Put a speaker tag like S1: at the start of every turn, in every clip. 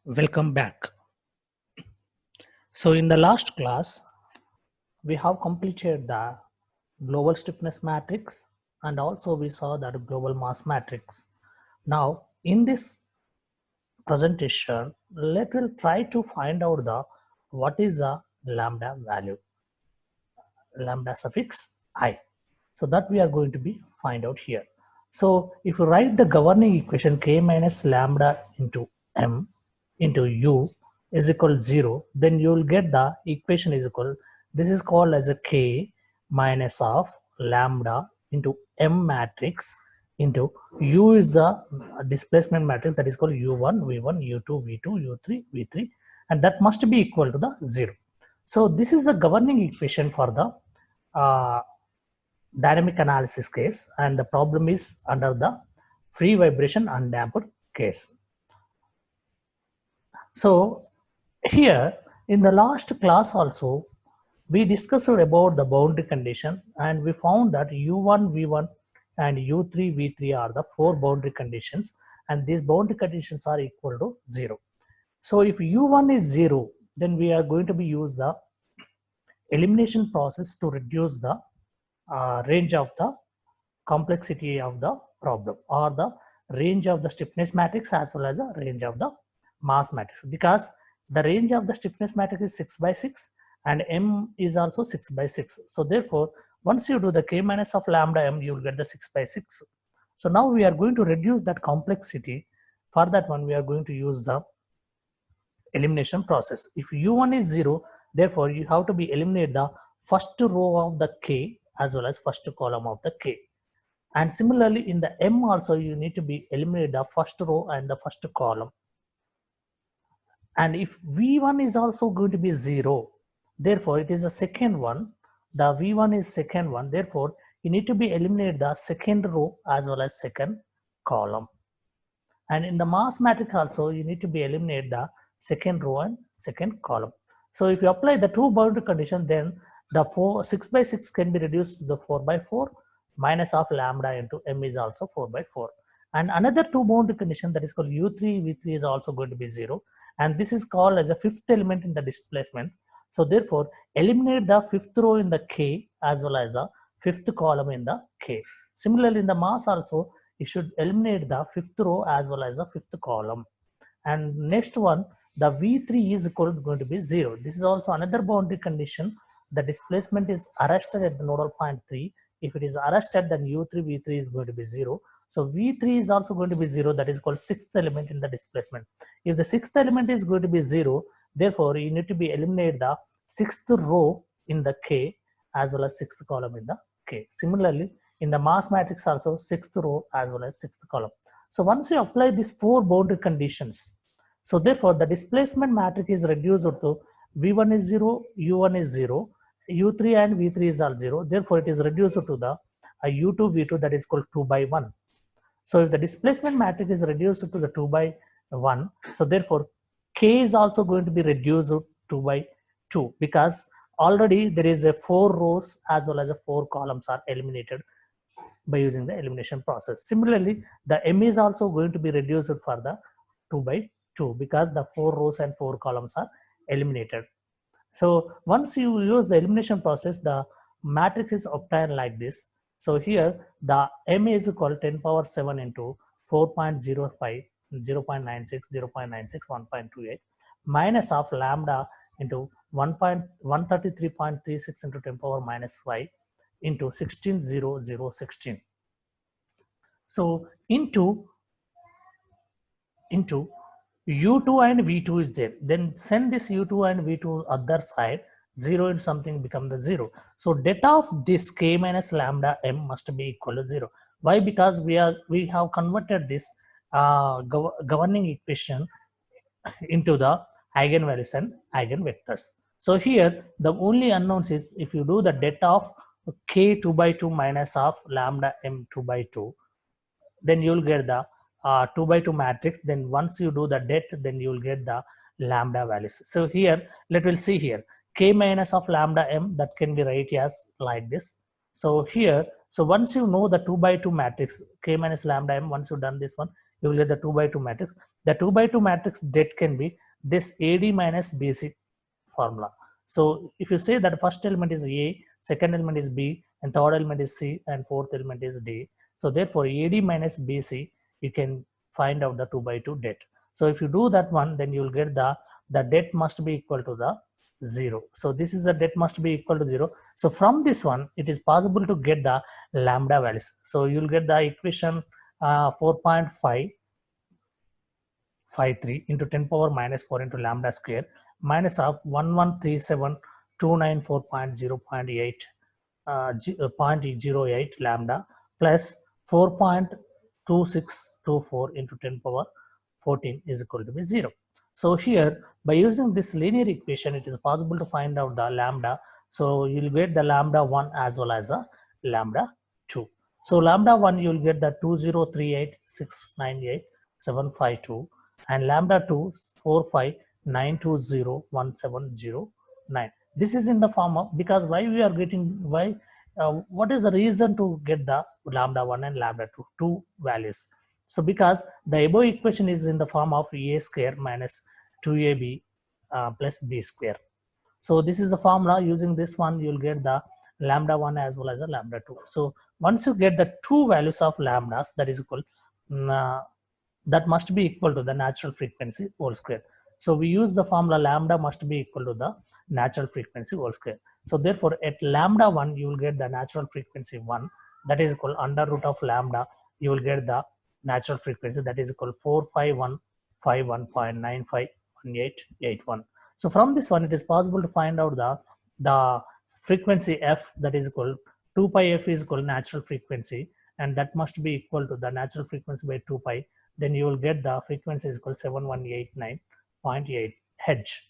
S1: Welcome back. So in the last class, we have completed the global stiffness matrix and also we saw that global mass matrix. Now in this presentation, let us try to find out the what is a lambda value, lambda suffix I. So that we are going to be find out here. So if you write the governing equation k minus lambda into m into u is equal to 0, then you will get the equation is equal, this is called as a k minus of lambda into m matrix into u is a displacement matrix that is called u1, v1, u2, v2, u3, v3, and that must be equal to the 0. So this is the governing equation for the dynamic analysis case, and the problem is under the free vibration undamped case. So here in the last class also we discussed about the boundary condition and we found that u1 v1 and u3 v3 are the four boundary conditions, and these boundary conditions are equal to 0. So if u1 is 0, then we are going to be use the elimination process to reduce the range of the complexity of the problem, or the range of the stiffness matrix as well as the range of the mass matrix, because the range of the stiffness matrix is 6 by 6 and m is also 6 by 6. So therefore once you do the k minus of lambda m, you will get the 6 by 6. So now we are going to reduce that complexity. For that one we are going to use the elimination process. If u1 is 0, therefore you have to be eliminate the first row of the k as well as first column of the k. And similarly in the m also you need to be eliminate the first row and the first column. And if v1 is also going to be 0, therefore it is the second one, the v1 is second one, therefore you need to be eliminate the second row as well as second column. And in the mass matrix also you need to be eliminate the second row and second column. So if you apply the two boundary condition, then the 6 by 6 can be reduced to the 4 by 4 minus of lambda into m is also 4 by 4. And another two boundary condition that is called u3 v3 is also going to be 0, and this is called as a fifth element in the displacement. So therefore eliminate the fifth row in the k as well as the fifth column in the k. Similarly in the mass also you should eliminate the fifth row as well as the fifth column. And next one, the v3 is going to be 0. This is also another boundary condition. The displacement is arrested at the nodal point 3. If it is arrested, then u3 v3 is going to be 0. So v3 is also going to be 0, that is called sixth element in the displacement. If the sixth element is going to be 0, therefore you need to be eliminate the sixth row in the k as well as sixth column in the k. Similarly in the mass matrix also sixth row as well as sixth column. So once you apply these four boundary conditions, so therefore the displacement matrix is reduced to v1 is 0, u1 is 0, u3 and v3 is all 0. Therefore it is reduced to the u2 v2, that is called 2 by 1. So if the displacement matrix is reduced to the 2 by 1, so therefore k is also going to be reduced to 2 by 2, because already there is a 4 rows as well as a 4 columns are eliminated by using the elimination process. Similarly the m is also going to be reduced for the 2 by 2, because the 4 rows and 4 columns are eliminated. So once you use the elimination process, the matrix is obtained like this. So here the m is equal to 10 power 7 into 4.05, 0.96, 0.96, 1.28 minus of lambda into 133.36 into 10 power minus 5 into 16,016. So into u2 and v2 is there, then send this u2 and v2 other side, 0 and something become the 0. So det of this k minus lambda m must be equal to 0. Why? Because we have converted this governing equation into the eigenvalues and eigenvectors. So here the only unknowns is, if you do the det of k 2 by 2 minus of lambda m 2 by 2, then you will get the 2 by 2 matrix. Then once you do the det, then you will get the lambda values. So here we'll see here k minus of lambda m, that can be written as like this. So here, so once you know the 2 by 2 matrix k minus lambda m, once you've done this one, you will get the 2 by 2 matrix. The 2 by 2 matrix that can be this AD minus BC formula. So if you say that first element is A, second element is B, and third element is C, and fourth element is D. So therefore AD minus BC, you can find out the 2 by 2 det. So if you do that one, then you will get the det must be equal to the 0. So this is the det must be equal to 0. So from this one, it is possible to get the lambda values. So you'll get the equation 4.553 into 10 power minus 4 into lambda square minus of 1137,294.0.8 0.08 lambda plus 4.2624 into 10 power 14 is equal to be 0. So here, by using this linear equation, it is possible to find out the lambda. So you'll get the lambda 1 as well as a lambda 2. So lambda 1, you'll get the 2038698752, and lambda 2 4592017009. This is in the form of, because why we are getting, what is the reason to get the lambda 1 and lambda 2 values? So because the above equation is in the form of a square minus 2ab plus b square. So this is the formula. Using this one, you'll get the lambda 1 as well as the lambda 2. So once you get the two values of lambdas, that is equal, that must be equal to the natural frequency whole square. So we use the formula lambda must be equal to the natural frequency whole square. So therefore at lambda 1, you will get the natural frequency 1, that is equal under root of lambda, you will get the natural frequency, that is equal 45151.951881. So from this one, it is possible to find out the frequency f, that is equal 2 pi f is equal natural frequency, and that must be equal to the natural frequency by 2 pi. Then you will get the frequency is equal 7189.8 Hz.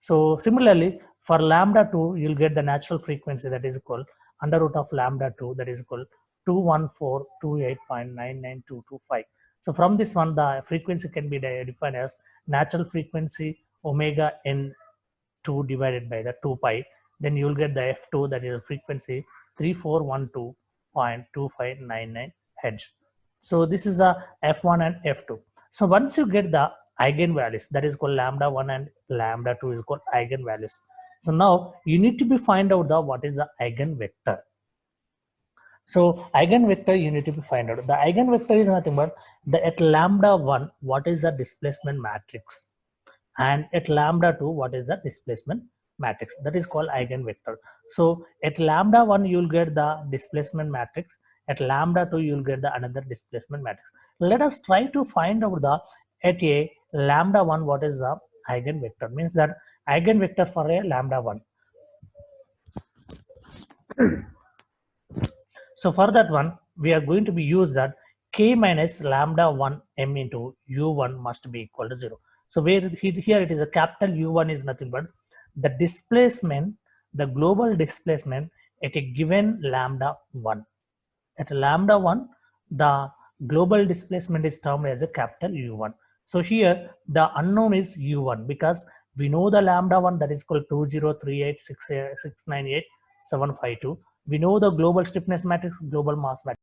S1: So similarly for lambda 2, you'll get the natural frequency, that is equal under root of lambda 2, that is equal 21428.99225. So from this one, the frequency can be defined as natural frequency omega n2 divided by the 2 pi. Then you will get the f2, that is a frequency 3412.2599 Hz. So this is a f1 and f2. So once you get the eigenvalues, that is called lambda 1 and lambda 2 is called eigenvalues. So now you need to be find out the what is the eigenvector. So eigenvector you need to be find out. The eigenvector is nothing but the at lambda 1, what is the displacement matrix, and at lambda 2, what is the displacement matrix. That is called eigenvector. So at lambda 1, you will get the displacement matrix. At lambda 2, you will get the another displacement matrix. Let us try to find out the at a lambda 1, what is the eigenvector. Means that eigenvector for a lambda 1. So for that one, we are going to be use that k minus lambda 1 m into u1 must be equal to 0. So where here it is a capital U1 is nothing but the displacement, the global displacement at a given lambda 1. At lambda 1, the global displacement is termed as a capital U1. So here the unknown is U1 because we know the lambda 1, that is called 2038698752. We know the global stiffness matrix, global mass matrix.